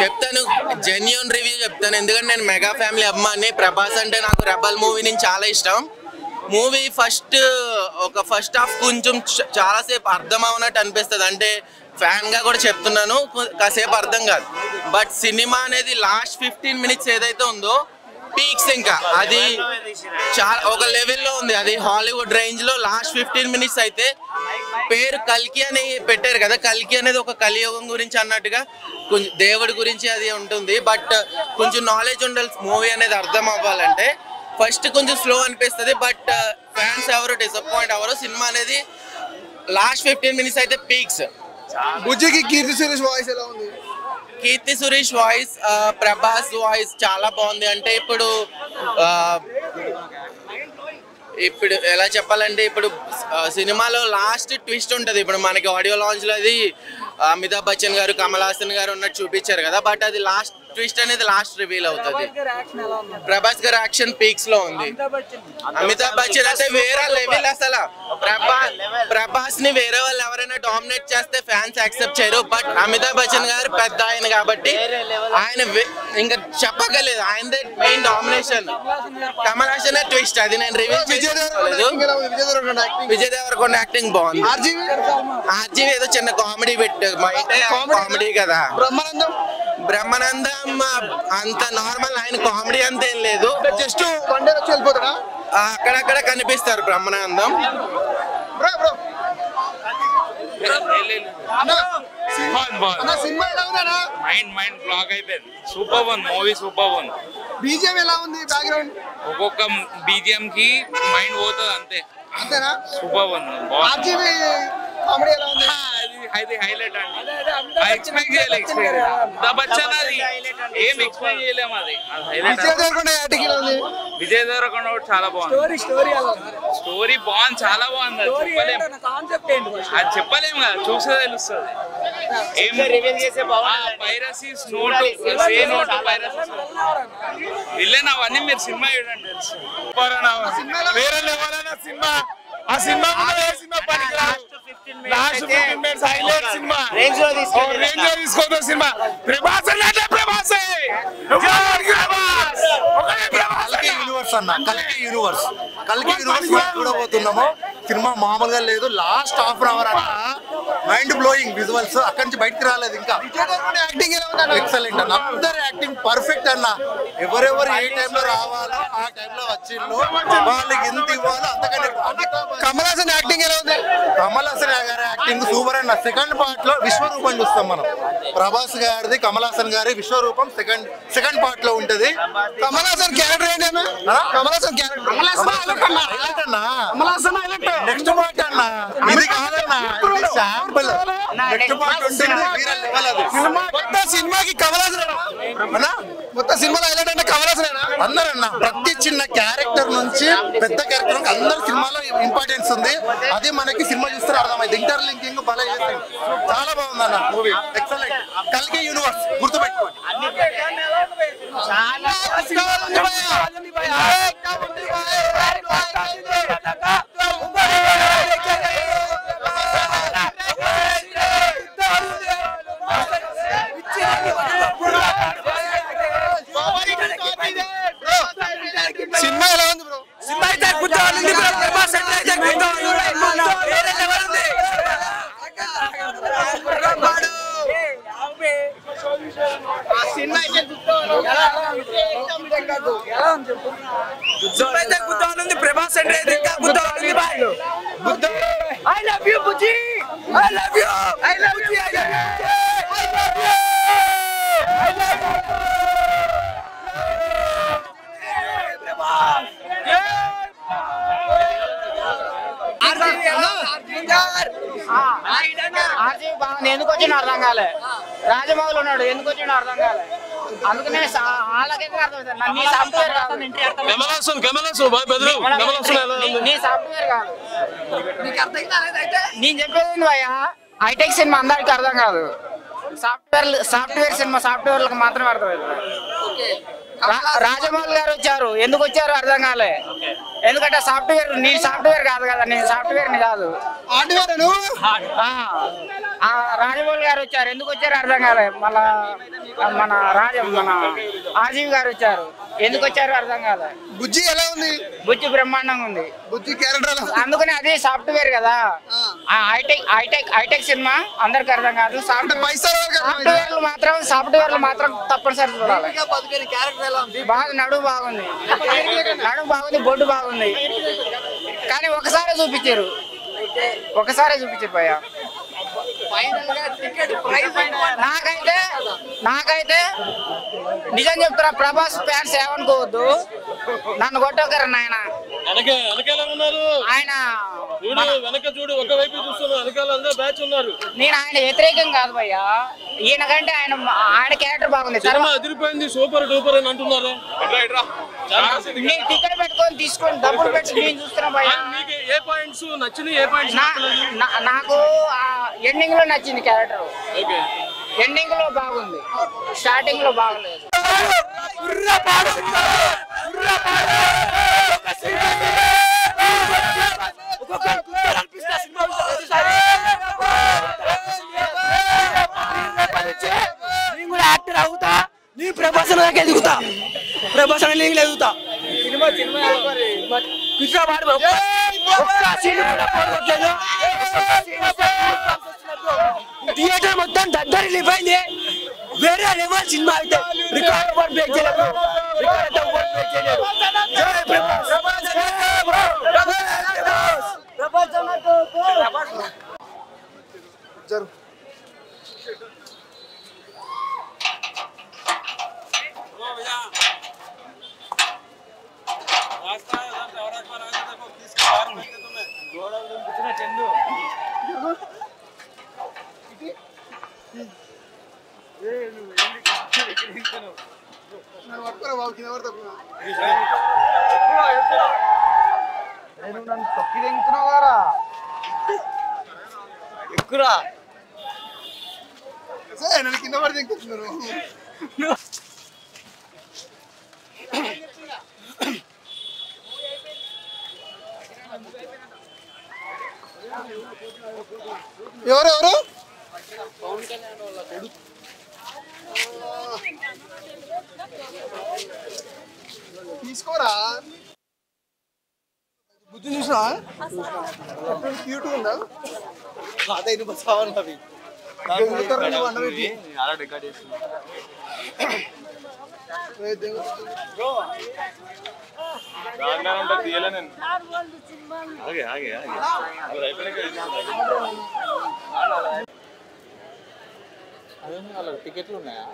చెప్తాను, genuine review చెప్తాను. ఎందుకంటే నేను మెగా ఫ్యామిలీ అమ్మాని. ప్రభాస్ అంటే నాకు రెబల్ మూవీ నుంచి చాలా ఇష్టం. మూవీ ఫస్ట్ హాఫ్ కొంచెం చాలాసేపు అర్థం అవునట్టు అనిపిస్తుంది. అంటే ఫ్యాన్గా కూడా చెప్తున్నాను, కాసేపు అర్థం కాదు. బట్ సినిమా అనేది లాస్ట్ 15 minutes ఏదైతే ఉందో పీక్స్, ఇంకా అది చాలా ఒక లెవెల్లో ఉంది. అది హాలీవుడ్ రేంజ్లో లాస్ట్ 15 minutes అయితే. పేరు కల్కి అని పెట్టారు కదా, కల్కి అనేది ఒక కలియుగం గురించి అన్నట్టుగా కొంచెం దేవుడి గురించి అది ఉంటుంది. బట్ కొంచెం నాలెడ్జ్ ఉండాలి మూవీ అనేది అర్థం అవ్వాలంటే. ఫస్ట్ కొంచెం స్లో అనిపిస్తుంది, బట్ ఫ్యాన్స్ ఎవరు డిసప్పాయింట్ అవ్వరు. సినిమా అనేది లాస్ట్ 15 minutes అయితే పీక్స్. బుజ్జికి కీర్తి సురేష్ వాయిస్ ఎలా ఉంది? కీర్తి సురేష్ వాయిస్, ప్రభాస్ వాయిస్ చాలా బాగుంది. అంటే ఇప్పుడు ఎలా చెప్పాలంటే, ఇప్పుడు సినిమాలో లాస్ట్ ట్విస్ట్ ఉంటుంది. ఇప్పుడు మనకి ఆడియో లాంచ్లో అది అమితాబ్ బచ్చన్ గారు, కమల్ హాసన్ గారు ఉన్నట్టు చూపించారు కదా, బట్ అది లాస్ట్ ట్విస్ట్ అనేది లాస్ట్ రివీల్ అవుతుంది. ప్రభాస్ గారి యాక్షన్ పీక్స్ లో ఉంది. అమితాబ్ బచ్చన్ అయితే వేరే లెవెల్. అసలు ప్రభాస్ ని వేరే వాళ్ళు ఎవరైనా డామినేట్ చేస్తే ఫ్యాన్స్ యాక్సెప్ట్ చేయరు. బట్ అమితాబ్ బచ్చన్ గారు పెద్ద ఆయన కాబట్టి ఆయన ఇంకా చెప్పగలేదు, ఆయనదే main domination. Kamal Haasan twist అది నేను రివీల్ చేయలేదు. విజయ్ దేవరకొండ యాక్టింగ్ బాగుంది. ఆర్జీవి ఏదో చిన్న కామెడీ పెట్టు, కామెడీ కదా. బ్రహ్మానందం అంత నార్మల్, ఆయన కామెడీ అంత ఏం లేదు. జస్ట్ వన్ డే వచ్చి వెళ్ళిపోతాడా? అక్కడక్కడ కనిపిస్తారు బ్రహ్మానందం. సినిమా ఎలా ఉందా? మైండ్ బ్లాక్ అయిపోయింది. సూపర్ ఉంది మూవీ, సూపర్ ఉంది. బీజిఎం ఎలా ఉంది? బ్యాక్గ్రౌండ్ ఒక్కొక్క బీజిఎం కి మైండ్ పోతుంది అంతే. అంతేనా? సూపర్ ఉంది. ఆర్జీవి కామెడీ ఎలా ఉంది? అది హైలైట్ అండి. ఎక్స్పెక్ట్ చేయలేదు. అది ఏం ఎక్స్పెక్ట్ చేయలేము. అది విజయ్ దేవరకొండ యాక్టింగ్ ఎలా ఉంది? విజయ్ దేవరకొండ చాలా బాగుంది. స్టోరీ బాగుంది, చాలా బాగుంది. అది చెప్పలేము కదా, చూస్తే తెలుస్తుంది. పైరసీ విల్లన్ అవన్నీ మీరు సినిమా చూడండి తెలుసు. వేరే లెవెల్ సినిమా. ఆ cinema last 15 minutes highlight cinema. Range లో తీసుకోదు సినిమా. ప్రభాస్ అంటే ప్రభాసే. కల్కి యూనివర్స్ అన్న, కల్కి యూనివర్స్ చూడబోతున్నాము. సినిమా మామూలుగా లేదు. లాస్ట్ హాఫ్ అన్ అవర్ అన్న మైండ్ బ్లోయింగ్ విజువల్స్. అక్కడి నుంచి బయటకు రాలేదు ఇంకా. యాక్టింగ్ ఎలా ఉంది? ఎక్సలెంట్ అన్న, అందరు యాక్టింగ్ పర్ఫెక్ట్ అన్న. ఎవరెవరు ఏ టైంలో రావాలో ఆ టైంలో వచ్చిండ్రు. వాళ్ళకి ఎంత ఇవ్వాలో అంతకంటే. కమల్ హాసన్ యాక్టింగ్ ఎలా ఉంది? కమల్ హాసన్ గారి యాక్టింగ్ సూపర్ అన్న. సెకండ్ పార్ట్ లో విశ్వరూపం చూస్తాం మనం. ప్రభాస్ గారిది, కమల్ హాసన్ గారి విశ్వరూపం సెకండ్ పార్ట్ లో ఉంటది. కమల్ హాసన్ క్యారెక్టర్ ఏంటన్నా? Kamal Haasan character next part అన్న, ఇది కాదన్నా, ఇది శాంపుల్. నెక్స్ట్ పార్ట్ ఉంటుంది, వేరే లెవెల్ అది. మొత్తం సినిమాకి కమల్ హాసన్ అన్న, మొత్తం సినిమాలో హైలైట్ అంటే కమల్ హాసన్ అందరన్నా. ప్రతి చిన్న క్యారెక్టర్ నుంచి పెద్ద క్యారెక్టర్ నుంచి అందరు సినిమాలో ఇంపార్టెన్స్ ఉంది. అది మనకి సినిమా చూస్తే అర్థమైంది. ఇంటర్లింకింగ్ భలే చేస్తుంది. చాలా బాగుందన్న మూవీ, ఎక్సలెంట్. కల్కి యూనివర్స్ గుర్తుపెట్టుకోండి. సినిమా ఎలా ఉంది బ్రో? సినిమా అయితే గుర్తుంది బ్రో. ప్రభాస్ అంటే గుర్తుంది. వేరే లెవెల్ ఉంది. సినిమా అయితే గుర్తుంది. ప్రభాస్ అంటే ఇంకా గుర్తుంది. I love you Bujji. I love you. I love you. I love you. ఎందుకు వచ్చిన అర్థం కాలే. రాజమౌళి ఉన్నాడు, ఎందుకు వచ్చిన అర్థం కాలే. అందుకనే వాళ్ళకైతే అర్థం. నీ సాఫ్ట్వేర్ కాదు, నీ సాఫ్ట్వేర్ కాదు. నేను చెప్పేది భయ్యా, హైటెక్ సినిమా అందరికి అర్థం కాదు. సాఫ్ట్వేర్ సినిమా సాఫ్ట్వేర్లకు మాత్రమే అర్థమవుతుంది. రాజమౌళి గారు వచ్చారు, ఎందుకు వచ్చారు అర్థం కాలే. ఎందుకంటే సాఫ్ట్వేర్, నీ సాఫ్ట్వేర్ కాదు కదా, నేను సాఫ్ట్వేర్ ని కాదు. రాజమౌళి గారు వచ్చారు, ఎందుకు వచ్చారు అర్థం కాలే. మళ్ళా మన ఆజీవ్ గారు వచ్చారు, ఎందుకు వచ్చారు అర్థం కాలే. బుజ్జి ఎలా ఉంది? బుజ్జి బ్రహ్మాండంగా ఉంది. బుజ్జి క్యారెక్టర్ అందుకని అది సాఫ్ట్వేర్ కదా, హైటెక్ సినిమా అందరికి అర్థం కాదు. సాఫ్ట్వేర్లు మాత్రం తప్పనిసరి చూడాలి. బాగా నడుము బాగుంది, బొడ్డు బాగుంది, కానీ ఒకసారి చూపించారు భయ్యా. నాకైతే నిజం చెప్తారా, ప్రభాస్ ఫ్యాన్స్ ఏమనుకోవద్దు, నన్ను కొట్టకరు నాయన. ఆయన వెనక చూడు, ఒకవైపు చూస్తున్నా, వెనకాల అందరూ బ్యాచ్ ఉన్నారు. నేను ఆయన వ్యతిరేకం కాదు భయ్యా, ఈయనకంటే ఆయన క్యారెక్టర్ బాగుంది. అదిరిపోయింది, సూపర్ డూపర్ అని అంటున్నారు. నేను టికెట్ పెట్టుకొని తీసుకొని డబ్బులు పెట్టి నేను చూస్తున్నా భయ్యా. ఏ పాయింట్స్ నచ్చినాయి, ఏ పాయింట్స్ నాకు ఎండింగ్ లో నచ్చింది క్యారెక్టర్. ఎండింగ్ లో బాగుంది, స్టార్టింగ్ లో బాగలేదు. నేను కూడా యాక్టర్ అవుతా, నీ ప్రభాసం దాకా ఎదుగుతా, ప్రభాసం ఎదుగుతా. థియేటర్ మొత్తం దగ్గర అయిపోయింది, వేరే లెవెల్ సినిమా అయితే. రికార్డ్ బ్రేక్ చేయలేదు. నన్ను తొక్కి తెంగుతున్నావు కదా, ఎక్కురా నన్ను కింద పడి తెంగుతున్నారు. ఎవరెవరు? తీసుకోరా, బుద్ధి చూసినా క్యూట్ ఉందా? టికెట్లు ఉన్నాయా?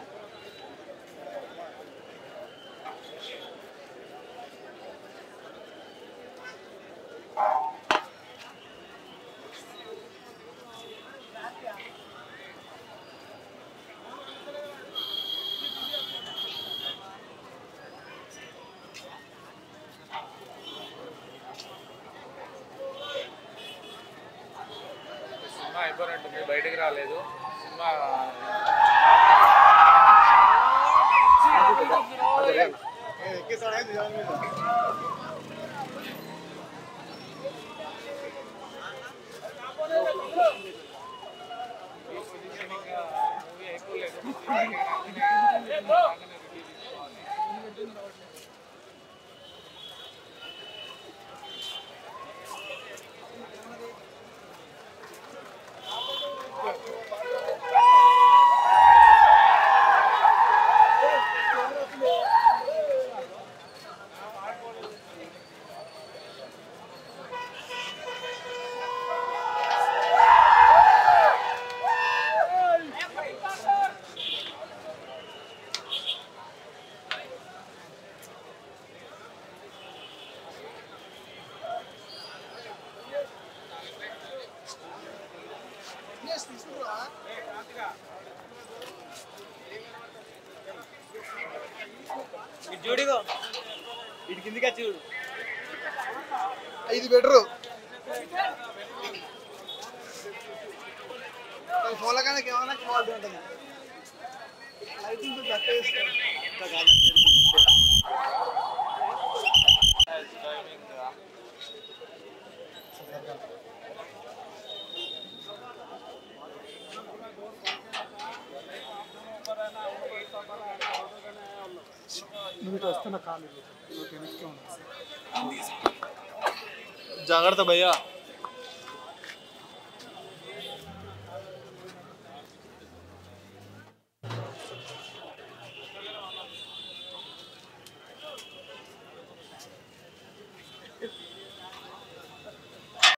సినిమా అయిపోయినట్టుంది, బయటకు రాలేదు సినిమా. చూడిగో ఇటు కిందికి చూడు, 5 బెడ్రూమ్ ఫోన్ల కన్నా ఏమైనా క్వాలిటీ ఉంటుంది. లైటింగ్ తక్కువ వేస్తారు. జాగ్రత్త భయ్యా.